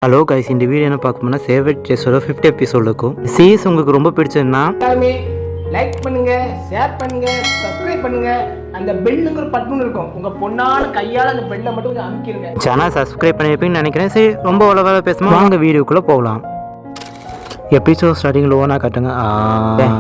Hello guys, இந்த video என்ன பார்க்கணும்னா ஃபேவரட் டேஸ்டோட 50 எபிசோட் இருக்கும். சீரிஸ் உங்களுக்கு ரொம்ப பிடிச்சதுன்னா எல்லாருமே லைக் பண்ணுங்க, ஷேர் பண்ணுங்க, சப்ஸ்கிரைப் பண்ணுங்க. அந்த பெல்லுங்கிற பட்டன் இருக்கும், உங்க பொண்ணான கையால அந்த பெல்லை மட்டும் கொஞ்சம் அமுக்கிடுங்க. சேனல் சப்ஸ்கிரைப் பண்ணியிருப்பீங்கன்னு நினைக்கிறேன். சரி, ரொம்ப உலக பேசுமா வாங்க வீடியோக்குள்ளே போகலாம். எபிசோட் ஸ்டார்டிங் லோனா காட்டுங்க.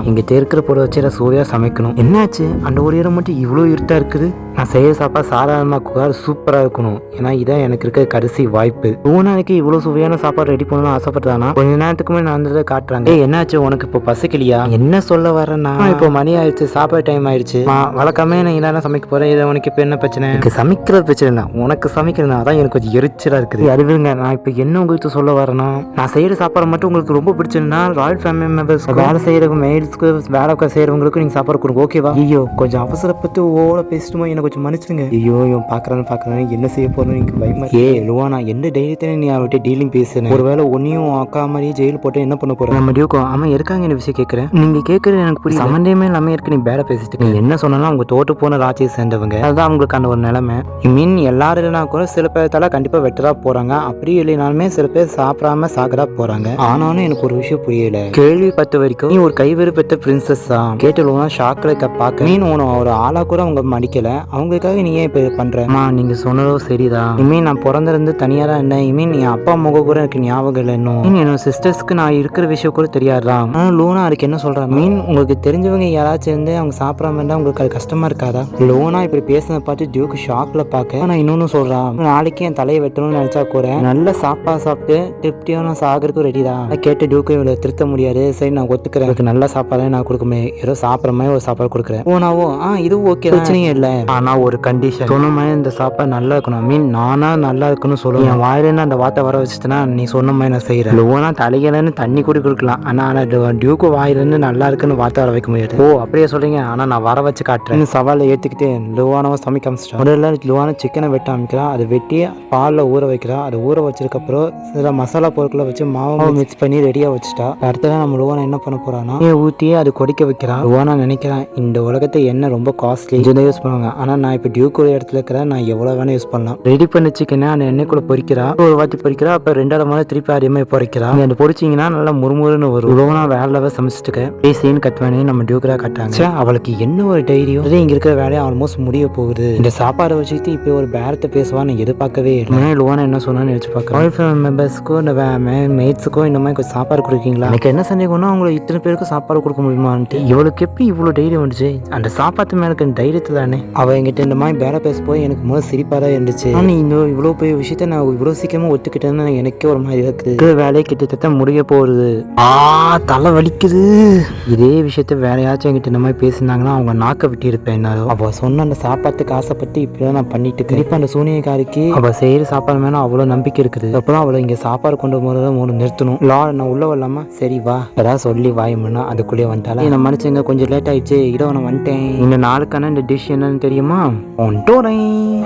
இங்கே இருக்கிற பொருளை வச்சு சூர்யா சமைக்கணும். என்னாச்சு அந்த ஒரு இடம் மட்டும் இவ்வளோ இருட்டாக இருக்குது? நான் செய்ய சாப்பாடு சாதாரணமாக குகார் சூப்பராக இருக்கணும். ஏன்னா இதான் எனக்கு இருக்க கடைசி வாய்ப்பு. நாளைக்கு இவ்வளோ சுவையான சாப்பாடு ரெடி பண்ணணும்னு ஆசைப்படுறானா கொஞ்ச நேரத்துக்குமே நான் காட்டுறாங்க. என்னாச்சு உனக்கு இப்போ பசிக்கலையா? என்ன சொல்ல வரேன்னா இப்போ மணி ஆயிடுச்சு, சாப்பாடு டைம் ஆயிடுச்சு. வழக்கமே நான் என்ன சமைக்க போறேன். இதை உனக்கு இப்போ என்ன பிரச்சனை? எனக்கு சமைக்கிற பிரச்சனை இல்லை, உனக்கு சமைக்கிறேன். அதான் எனக்கு கொஞ்சம் எரிச்சலாக இருக்குது. அறிவுங்க, நான் இப்போ என்ன உங்களுக்கு சொல்ல வரேன்னா, நான் செய்யற சாப்பாடு மட்டும் உங்களுக்கு ரொம்ப பிடிச்சிருந்தா ராயல் ஃபேமிலி மெம்பர்ஸ் வேலை செய்யறவங்க மெய்ட்ஸ்க்கு வேலை செய்யறவங்களுக்கு நீங்க சாப்பாடு கொடுங்க, ஓகேவா? ஐயோ கொஞ்சம் அவசரப்பட்டு ஓட பேசிட்டுமோ, எனக்கு கொஞ்சம் மன்னிச்சிடுங்க. ஐயோ பாக்குறேன்னு என்ன செய்ய போறேன்னு எனக்கு பயமா. லுவானா என்ன தைரியத்தானே நீ அவர்கிட்ட டீலிங் பேசுறேன்? ஒருவேளை ஒன்னையும் அக்கா மாதிரியே ஜெயில் போட்டு என்ன பண்ண போறேன்? நம்ம டியூக்கோ அவன் இருக்காங்க இந்த விஷயம் கேட்கறேன். நீங்க கேட்கறது எனக்கு புரியும். சம்பந்தமே எல்லாமே இருக்கு. நீ பேட பேசிட்டு நீ என்ன சொன்னா அவங்க தோட்டு போன ராஜ்யை சேர்ந்தவங்க, அதுதான் அவங்களுக்கான ஒரு நிலைமை. மீன் எல்லாரும் இல்லைனா கூட சில பேர்த்தால கண்டிப்பா வெட்டரா போறாங்க. அப்படி இல்லைனாலுமே சில பேர் சாப்பிடாம சாகரா போறாங்க. ஆனாலும் எனக்கு ஒரு விஷயம் புரியல. கேள்விப்பட்ட வரைக்கும் நீ ஒரு கைவெறு பெற்ற பிரின்சஸ் தான். கேட்டுலுவா ஷாக்ல பார்க்க மீன் உன ஒரு ஆளா கூட அவங்க மடிக்கல. அவங்களுக்காக நீ ஏன் இப்ப பண்றமா? நீங்க சொன்னதோ சரிதான். இமீன் நான் பிறந்திருந்து தனியா தான் என்ன. இமீன் என் அப்பா முக கூட எனக்கு ஞாபகம் இல்லை. இன்னும் என்னோட சிஸ்டர்ஸ்க்கு நான் இருக்கிற விஷயம் கூட தெரியாதுதான். ஆனா லோனா அதுக்கு என்ன சொல்றா? மீன் உங்களுக்கு தெரிஞ்சவங்க யாராச்சும் இருந்து அவங்க சாப்பிடாம இருந்தா உங்களுக்கு அது கஷ்டமா இருக்காதா? லோனா இப்படி பேசுறத பார்த்து டியூக்கு ஷாக்ல பாக்க. ஆனா இன்னொன்னு சொல்றான், நாளைக்கு என் தலையை வெட்டணும்னு நினைச்சா கூட நல்ல சாப்பாடு சாப்பிட்டு திருப்தியான சாகருக்கு ரெடி தான். கேட்டு டியூக்கு இவ்வளவு திருத்த முடியாது. சரி நான் ஒத்துக்கிறேன், எனக்கு நல்ல சாப்பாடு நான் கொடுக்குமே, ஏதோ சாப்பிட்ற மாதிரி ஒரு சாப்பாடு கொடுக்குறேன். ஓனாவோ இதுவும் ஓகே, பிரச்சனையே இல்லை. ஆனா ஒரு கண்டிஷன், சொன்ன மாதிரி இந்த சாப்பாடு நல்லா இருக்கணும். மீன் நானா நல்லா இருக்குன்னு சொல்லுவேன். என் வாயிலேருந்து அந்த வார்த்தை வர வச்சுட்டேன்னா நீ சொன்ன மாதிரி நான் செய்யறேன். லோனா தலையிலேருந்து தண்ணி கூட கொடுக்கலாம். ஆனா டியூக்கு வாயிலேருந்து நல்லா இருக்குன்னு வார்த்தை வர வைக்க முடியாது. அப்படியே சொல்றீங்க. ஆனா நான் வர வச்சு காட்டுறேன். சவாலை ஏத்துக்கிட்டு லுவானவா சமைக்க ஆரம்பிச்சிட்டா. முதல்ல லுவான சிக்கனை வெட்ட ஆரம்பிக்கிறா. அதை வெட்டி பாலில் ஊற வைக்கிறா. அதை ஊற வச்சதுக்கு அப்புறம் சில மசாலா பொருட்களை வச்சு மாவை மிக்ஸ் பண்ணி ரெடியா வச்சுட்டா. அடுத்ததான் நம்ம லுவானா என்ன பண்ண போறான்னா ஊற்றி அது கொதிக்க வைக்கிறா. லுவானா நினைக்கிறான் இந்த உலகத்தை என்ன ரொம்ப காஸ்ட்லி யூஸ் பண்ணுவாங்க. ஆனா நான் இப்ப டியூக் இடத்துல இருக்கிற நான் எவ்வளவு வேணா யூஸ் பண்ணலாம். ரெடி பண்ண சிக்கனை அந்த எண்ணெய்க்குள்ள பொரிக்கிறா. ஒரு வாட்டி பொரிக்கிறா. அப்ப ரெண்டாவது மாதிரி திருப்பி அதே மாதிரி பொரிக்கிறா. அந்த பொரிச்சிங்கன்னா நல்லா முறுமுறுன்னு வரும். உழவனா வேலை சமைச்சிட்டு சீன் கட் பண்ணி நம்ம டியூக்கரா கட்டாங்க. அவளுக்கு என்ன ஒரு தைரியம். இங்க இருக்கிற வேலையை ஆல்மோஸ்ட் முடிய போகுது. இந்த சாப்பாடை வச்சுட்டு இப்ப ஒரு பேரத்தை பேசுவான்னு எதிர்பார்க்கவே இல்லை. லுவானா என்ன சொன்னான்னு நினைச்சு பார்க்க மெம்பர்ஸ்க்கும் இந்த மேட்ஸுக்கும் இந்த மாதிரி கொஞ்சம் சாப்பாடு கொடுக்கீங்களா? எனக்கு என்ன சந்தேகம்னா அவங்களை இத்தனை பேருக்கு சாப்பாடு கொடுக்க முடியுமான்ட்டு. இவளுக்கு எப்படி இவ்வளவு தைரியம் வந்துச்சு? அந்த சாப்பாட்டு மேல இருக்க தைரியத்தை தானே. அவ என்கிட்ட இந்த மாதிரி பேர பேச போய் எனக்கு முதல் சிரிப்பா தான் இருந்துச்சு. ஆனா இந்த இவ்வளவு பெரிய விஷயத்த நான் இவ்வளவு சீக்கிரமா ஒத்துக்கிட்டேன்னு எனக்கே ஒரு மாதிரி இருக்குது. வேலையை கிட்டத்தட்ட முடிய போகுது. தலை வலிக்குது. இதே விஷயத்த வேற யாச்சும் என்கிட்ட இந்த மாதிரி பேசினாங்கன்னா அவங்க நாக்க விட்டு இருப்பேன். அவ சொன்ன அந்த சாப்பாட்டுக்கு ஆசைப்பட்டு இப்படிதான் நான் பண்ணிட்டு திருப்பி அந்த சூனியக்காரிக்கு அவ செய்யற சாப்பாடு மேல அவ்வளவு நம்பிக்கை இருக்குது. அப்புறம் அவளை இங்க சாப்பாடு கொண்டு போறத நிறுத்தணும். நான் உள்ள வரலாமா? சரி வா, ஏதாவது சொல்லி வாயும்னா அதுக்குள்ளேயே வந்துட்டால. என்ன மனுஷங்க கொஞ்சம் லேட் ஆயிடுச்சு, இதோ நான் வந்துட்டேன். இந்த நாளுக்கான இந்த டிஷ் என்னன்னு தெரியுமா?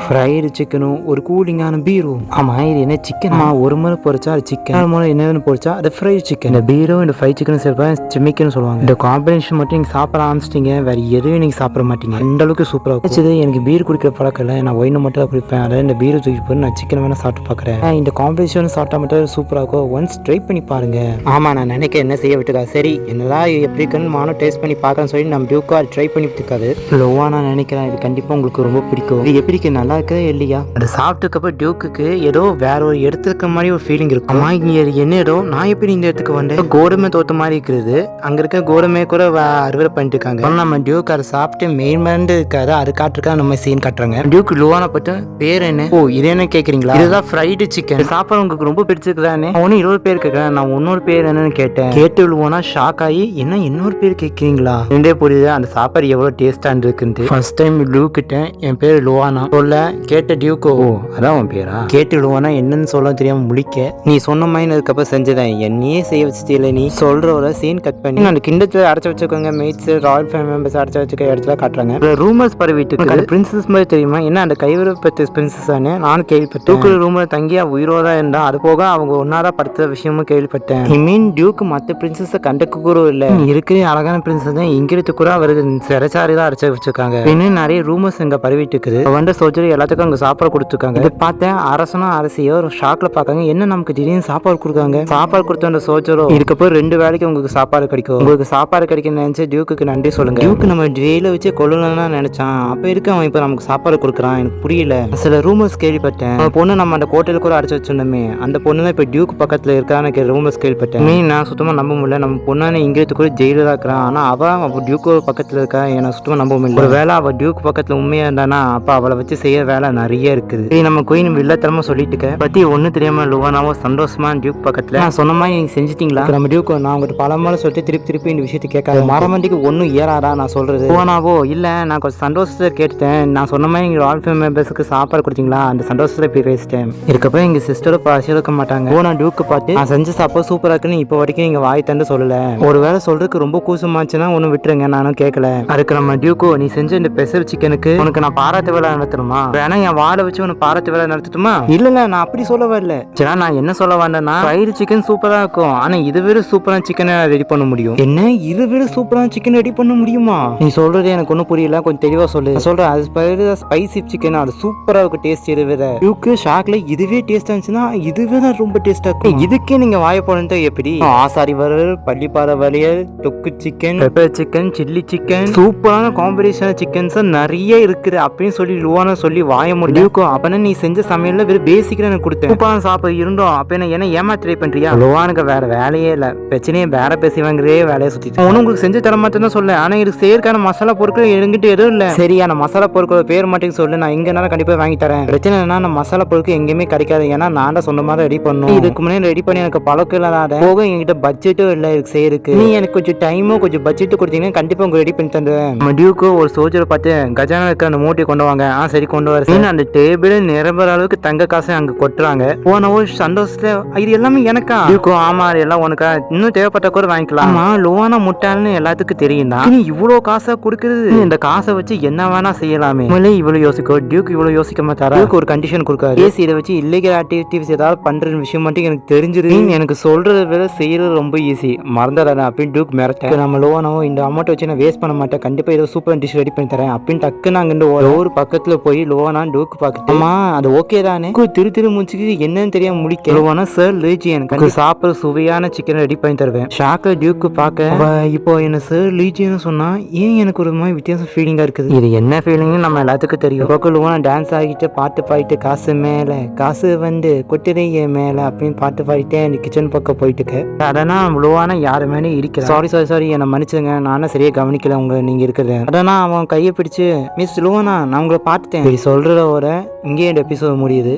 ஃப்ரைடு சிக்கனும் ஒரு கூலிங்கான பீரோ. ஆமா இது என்ன சிக்கன்? ஒரு முறை பொரிச்சா அது சிக்கன், முறை என்னன்னு பொரிச்சா அது ஃப்ரைட் சிக்கன். இந்த பீரோ இந்த ஃப்ரைட் சிக்கன் சேர்ப்பேன் சிமிக்கன்னு சொல்லுவாங்க. இந்த காம்பினேஷன் மட்டும் நீங்க சாப்பிட ஆரம்பிச்சிட்டீங்க, வேற எதுவும் நீங்க சாப்பிட மாட்டீங்க. அந்த அளவுக்கு சூப்பரா வச்சது. எனக்கு பீர் குடிக்கிற பழக்கம் இல்லை, நான் ஒயினை மட்டும் தான் குடிப்பேன். அதாவது இந்த பீரை தூக்கி போய் நான் சிக்கன் வேணா சாப்பிட்டு பாக்குறேன். இந்த காம்பினேஷன் சாப்பிட்டா மட்டும் சூப்பரா இருக்கும். ஒன்ஸ் ட்ரை பண்ணி பாருங்க. ஆமா நான் நினைக்க என்ன செய்ய விட்டுக்கா. சரி என்னதான் எப்படி இருக்குன்னு நானும் டேஸ்ட் பண்ணி பார்க்கறேன்னு சொல்லி நம்ம டியூக்கா ட்ரை பண்ணி விட்டுக்காது. லோவா நான் நினைக்கிறேன் இது கண்டிப்பா உங்களுக்கு ரொம்ப பிடிக்கும். இது எப்படி நல்லா இருக்கா இல்லையா? அதை சாப்பிட்டுக்கப்ப டியூக்கு ஏதோ வேற ஒரு இடத்துல இருக்க மாதிரி ஒரு ஃபீலிங் இருக்கும். அம்மா இங்க என்ன இடம், நான் எப்படி இந்த இடத்துக்கு வந்தேன்? கோதுமை தோட்ட மாதிரி இருக்கிறது. அங்க இருக்க கோதுமை கூட அறுவடை பண்ணிட்டு இருக்காங்க. நம்ம டியூக் அதை சாப்பிட்டு மெயின் மருந்து இருக்காது, அது காட்டுறக்கா நம்ம சீன் காட்டுறாங்க. டியூக் லுவானா பட்டு பேர் என்ன? இது என்ன கேக்குறீங்களா? இதுதான் ஃப்ரைடு சிக்கன். சாப்பாடு உங்களுக்கு ரொம்ப பிடிச்சிருக்குதானே? அவனும் 20 பேர் கேட்கறேன். நான் இன்னொரு பேர் என்னன்னு கேட்டேன். கேட்டு லுவானா ஷாக் ஆகி என்ன இன்னொரு பேர் கேட்கிறீங்களா? ரெண்டே புரியுது அந்த சாப்பாடு எவ்வளவு டேஸ்டா இருக்குன்னு. ஃபர்ஸ்ட் டைம் லூக்கிட்ட என் பேர் லுவானா சொல்ல கேட்ட டியூக்கோ அதான் உன் பேரா? கேட்டு லுவானா என்னன்னு சொல்ல தெரியாம முழிக்க நீ சொன்ன மாதிரி அதுக்கப்புறம் செஞ்சதேன் என்னையே செய்ய வச்சுட்டே. நீ சொல்ற சீன் கட் பண்ணி அந்த கிண்டத்துல அடைச்சு வச்சுக்கோங்க. மேட்ஸ் ராயல் ஃபேமிலி மெம்பர்ஸ் அடைச்சு வச்சுக்க இடத்துல காட்டுறாங்க. ரூமர்ஸ் பரவிட்டு பிரின்சஸ் மாதிரி தெரியுமா? என்ன அந்த கைவர பத்த பிரின்சஸ் நானும் கேள்விப்பட்டேன். ரூம்ல தங்கி உயிரோட இருந்தா அது போக அவங்க ஒன்னாரா படுத்த விஷயமும் கேள்விப்பட்டேன். மெயின் டியூக்கு மற்ற பிரின்சஸை கண்டுக்க கூட இல்லை. இருக்கிற அழகான பிரின்சஸ் தான் இங்கிருந்து கூட அவருக்கு சிறைச்சாரி தான் அரைச்சி வச்சிருக்காங்க. இன்னும் நிறைய ரூமர்ஸ் இங்க பரவிட்டு இருக்குது. வந்த சோல்ஜர் எல்லாத்துக்கும் அங்க சாப்பாடு கொடுத்துருக்காங்க. இதை பார்த்தேன் அரசனும் அரசியோ ஒரு ஷாக்ல பாக்காங்க. என்ன நமக்கு திடீர்னு சாப்பாடு கொடுக்காங்க. சாப்பாடு கொடுத்த அந்த சோல்ஜரோ இருக்கப்போ 2 வேளைக்கு உங்களுக்கு சாப்பாடு கிடைக்கும். உங்களுக்கு சாப்பாடு கிடைக்கும் நினைச்சு டியூக்கு நன்றி சொல்லுங்க. டியூக்கு நம்ம ஜெயில வச்சு கொள்ளணும்னு நினைச்சான். அப்ப இருக்கு அவன் இப்ப நமக்கு சாப்பாடு கொடுக்குறான். எனக்கு புரியல. சில ரூமர்ஸ் கேள்விப்பட்டேன். பொண்ணு நம்ம அந்த கோட்டையில கூட அரைச்சு வச்சிருந்தோமே அந்த பொண்ணு தான் இப்ப டியூக் பக்கத்துல இருக்கான்னு ரூமர்ஸ் கேள்விப்பட்டேன். நான் சுத்தமா நம்ப முடியல. நம்ம பொண்ணான இங்கிருந்து கூட ஜெயில தான் இருக்கிறான். ஆனா அவ டியூக் பக்கத்துல இருக்கா. எனக்கு சுத்தமா நம்ப முடியல. ஒரு வேலை அவ டியூக் பக்கத்துல உண்மையா இருந்தானா அப்ப அவளை வச்சு செய்ய வேலை நிறைய இருக்குது. சரி நம்ம குயின் வில்லத்தனமா சொல்லிட்டு பத்தி ஒண்ணு தெரியாம லுவானாவோ சந்தோஷமா டியூக் பக்கத்துல நான் சொன்ன மாதிரி நீங்க செஞ்சிட்டீங்களா. நம்ம டியூக் நான் உங்கள்கிட்ட பல முறை சொல்லிட்டு திருப்பி இந்த விஷயத்தை கேட்காது. மரமண்டிக்கு ஒன்னும் ஏறாரா நான் சொல்றது. லுவானாவோ இல்ல நான் கொஞ்சம் சந்தோஷத்தை கேட்டுட்டேன். நான் சொன்ன மாதிரி எங்க ஆல் ஃபேமிலி மெம்பர்ஸ்க்கு சாப்பாடு கொடுத்தீங்களா அந்த சந்தோஷத்தை போய் பேசிட்டேன். இருக்கப்ப எங்க சிஸ்டரும் பசியிருக்க மாட்டாங்க. போனா டியூக்கு பார்த்து நான் செஞ்ச சாப்பாடு சூப்பரா இருக்குன்னு இப்போ வரைக்கும் நீங்க வாய் தந்து சொல்லல. ஒருவேளை சொல்றதுக்கு ரொம்ப கூசமாச்சுன்னா ஒன்னும் விட்டுருங்க. நானும் கேட்கல. அதுக்கு நம்ம டியூக்கோ நீ செஞ்ச இந்த பெசல் சிக்கனுக்கு உனக்கு நான் பாராட்டு வேலை நடத்தணுமா வேணா என் வாழை வச்சு உனக்கு பாராட்டு வேலை நடத்தட்டுமா. இல்ல நான் அப்படி சொல்ல வரல. சரி நான் என்ன சொல்ல வந்தேன்னா ஃப்ரைடு சிக்கன் சூப்பரா இருக்கும். ஆனா இது வேற சூப்பரான சிக்கனை ரெடி பண்ண முடியும். என்ன இது வேற சூப்பரான சிக்கன் ரெடி பண்ண முடியுமா. நீ சொல்றது எனக்கு ஒன்னும் புரியல. கொஞ்சம் தெளிவா சொல்லு. சொல்றேன் அது ஸ்பைசி சிக்கன் அது சூப்பரா இருக்கும். டேஸ்ட் இதுவே டியூக்கு ஷாக்ல இதுவே டேஸ்டா இருந்துச்சுன்னா இதுவே தான் ரொம்ப டேஸ்டா இருக்கும். இதுக்கே நீங்க வாய போனது எப்படி. ஆசாரி வறுவல் பள்ளிப்பாறை வளையல் தொக்கு chicken pepper chicken chilli chicken சூப்பரான காம்பினேஷன் சிக்கன்ஸ் நிறைய இருக்குது அப்படின்னு சொல்லி லுவானா சொல்லி வாய முடியும். அப்பனா நீ செஞ்ச சமையல்ல வெறும் பேசிக்கா எனக்கு கொடுத்தேன். சூப்பரான சாப்பாடு இருந்தோம். அப்ப என்ன ஏமா ட்ரை பண்றியா. லுவானுக்கு வேற வேலையே இல்ல. பிரச்சனையே வேற பேசி வாங்குறே வேலையை சுத்திட்டு உங்களுக்கு செஞ்சு தர மாட்டேன்னு தான் சொல்ல. ஆனா இதுக்கு சேர்க்கான மசாலா பொருட்கள் எங்கிட்ட எதுவும் இல்ல. சரியான மசாலா பொருட்கள் பேர் மட்டும் சொல்லு. நான் எங்கனாலும் கண்டிப்பா வாங்கி தரேன். பிரச்சனை என்னன்னா நம்ம மசாலா பொருட்கள் எங்கேயுமே கிடைக்காது. ஏன்னா நான் தான் சொந்த மாதிரி ரெடி பண்ணும். இதுக்கு முன்னாடி ரெடி பண்ணி எனக்கு பழக்கம் இல்லாத போக என்கிட்ட பட்ஜெட்டும் இல்ல இதுக்கு செய்யறதுக்கு. நீ எனக்கு கொஞ்சம் டைமும் கொஞ்சம் பட்ஜெட் கொடுத்தீங்கன்னா கண்டிப்பா உங்களுக்கு ரெடி பண்ணி தந்துடுவேன். நம்ம டியூக்கு ஒரு சோல்ஜரை பார்த்து கஜானா இருக்கிற அந்த மூட்டையை கொண்டு வாங்க. சரி கொண்டு வர. அந்த டேபிள் நிரம்புற அளவுக்கு தங்க காசை அங்க கொட்டுறாங்க. போனவோ சந்தோஷத்துல இது எல்லாமே எனக்கா. டியூக்கு ஆமா எல்லாம் உனக்கா இன்னும் தேவைப்பட்ட கூட வாங்கிக்கலாம். ஆமா லுவானா முட்டாள்னு எல்லாத்துக்கும் தெரியும் தான். நீ இவ்வளவு காசை கொடுக்கறது இந்த காசை வச்சு என்ன வேணா செய்யலாமே. இவ்வளவு யோசிக்கும் டியூக் இவ்வளவு யோசிக்க மாட்டாரா. டியூக்கு ஒரு கண்டிஷன் கொடுக்காரு. இதை வச்சு இல்லீகல் ஆக்டிவிட்டிஸ் ஏதாவது பண்ற விஷயம் மட்டும் எனக்கு தெரிஞ்சிரு. எனக்கு சொல்றத விட செய்யறது ரொம்ப ஈஸி. மறந்துடாத அப்படின்னு டியூக் மிரட்ட. நம்ம லுவானாவோ இந்த அமௌண்ட் வச்சு நான் வேஸ்ட் பண்ண மாட்டேன். கண்டிப்பா ஏதோ சூப்பர் டிஷ் ரெடி பண்ணி தரேன் அப்படின்னு டக்கு நாங்க ஒரு பக்கத்துல போய் லுவானா டியூக் பாக்கிட்டு ஆமா அது ஓகே தானே திரு முடிச்சுக்கு என்னன்னு தெரியாம முடிக்க. லுவானா சார் லீஜியன் சாப்பிட சுவையான சிக்கன் ரெடி பண்ணி தருவேன். ஷாக்ல டியூக் பார்க்க இப்போ என்ன சார் லீஜியன் சொன்னா ஏன் எனக்கு ஒரு மாதிரி வித்தியாசம் ஃபீலிங்கா இருக்குது. இது என்ன ஃபீலிங்னு நம்ம எல்லாத்துக்கும் தெரியும். லுவானா டான்ஸ் ஆகிட்டு பாட்டு பாடிட்டு காசு மேல காசு வந்து கொட்டிரைய மேல அப்படின்னு பாட்டு பாடிட்டே அந்த கிச்சன் பக்கம் போயிட்டு இருக்கு. அதனா லுவானா யாரு மேலே இருக்கு. சாரி என்னை மன்னிச்சுங்க. நானும் சரியா கவனிக்கல உங்க நீங்க இருக்கிறது. அதனா அவன் கையை பிடிச்சு மிஸ் லுவானா நான் உங்களை பார்த்துட்டேன் சொல்றதோட இங்கே இந்த எபிசோட் முடியுது.